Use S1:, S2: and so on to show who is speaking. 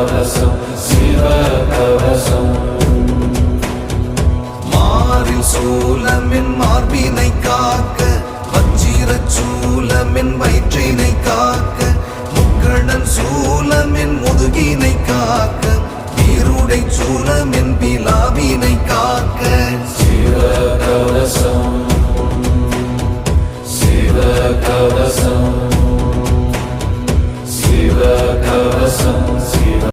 S1: கவசம் சிவ கவசம்.
S2: மாறில் சூலமின் மார்பினை காக்க, வச்சிரச் சூலமின் வயிற்றினை காக்க, முக்கணன் சூலமின் முதுகினை காக்க, வீருடை சூலமின் விலாவினை காக்க.